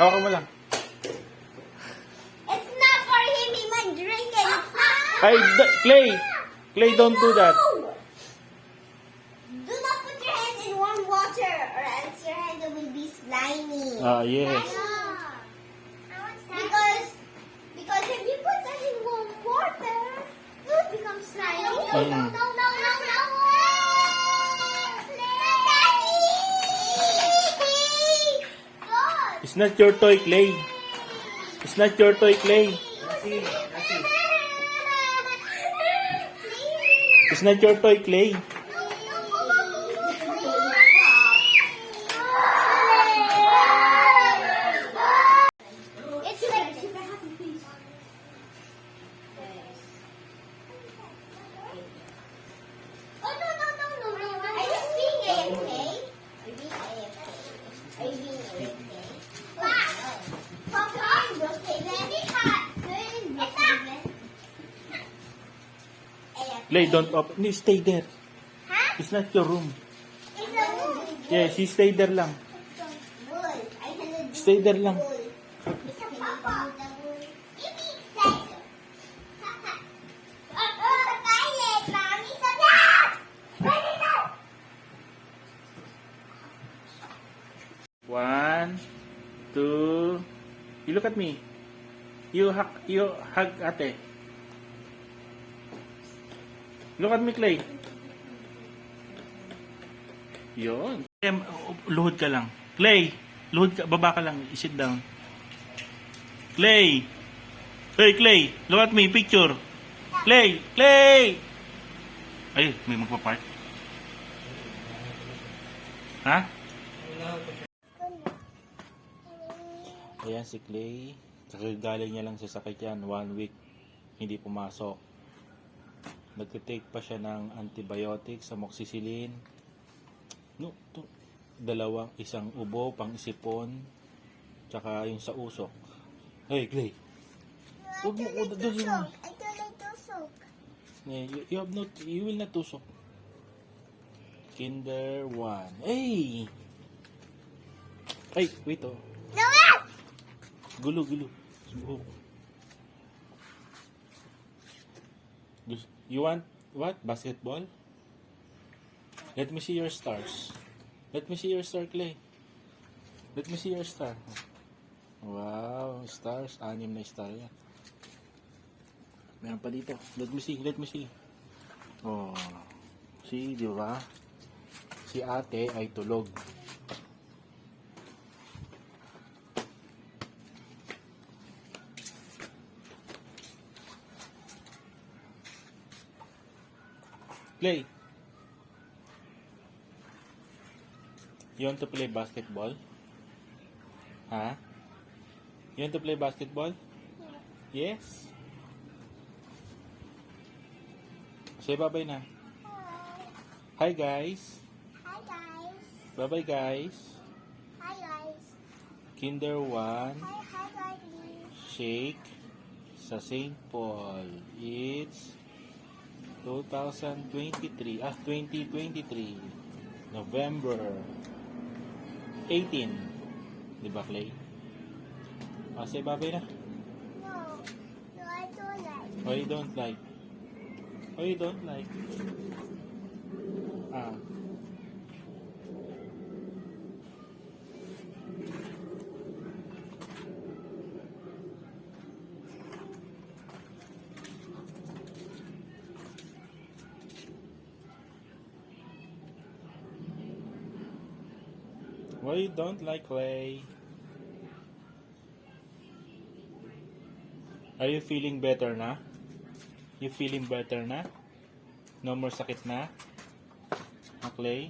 Hawakan mo lang. It's not for him. He might drink it. It's not. Ay, Clay! Clay, don't do that. No. Do not put your hands in warm water or else your hands will be slimy. Yes. Because if you put them in warm water, it will become slimy. No, no, no, no, no, no. God. It's not your toy, Clay. It's not your toy, Clay. It's not your toy, Clay. It's like super happy face. Oh no no no no no! Are you being AFK? Are you being AFK? Are you being AFK? Wow! Popcorn, okay, very hot. It's not. Clay, don't open. Stay there. Huh? It's not your room. It's a wood. Yes, you stay there lang. Wood. I cannot do Stay there lang. wood. It's a papa. Give me excited. Sa toilet, Mami. Sa toilet. Ready now. 1, 2. You look at me. You hug ate. Look at me, Clay. Yun. Luhod ka lang. Clay, luhod ka, baba ka lang. Sit down. Clay. Hey, Clay. Look at me, picture. Clay, Clay. Ay, may magpa-park. Ha? Ayan si Clay. Kakagaling niya lang sa sakit yan. 1 week. Hindi pumasok. Nagtitake pa siya ng antibiotics, amoxicillin. No, to. Isang ubo, pang-isipon, tsaka yung sa usok. Hey, Clay. Huwag mo, I don't like to soak. You will not tusok. Kinder 1. Hey! Ay, wait oh. No! Gulo. Subuho. You want what? Basketball? Let me see your stars. Let me see your star, Clay. Let me see your star. Wow, stars. 6 na star yan. Meron pa dito. Let me see. Oh. See, di ba? Si ate ay tulog. Clay. You want to play basketball? Huh? You want to play basketball? Yes? Say bye-bye na. Hi guys. Hi guys. Bye-bye guys. Hi guys. Kinder 1. Hi guys. Shake sa St. Paul. It's 2023. 2023. November 18. Diba, Clay? Say bye-bye na. No. No, I don't like. Oh, you don't like? Oh, you don't like? Ah. Why you don't like Clay? Are you feeling better na? You feeling better na? No more sakit na? Clay?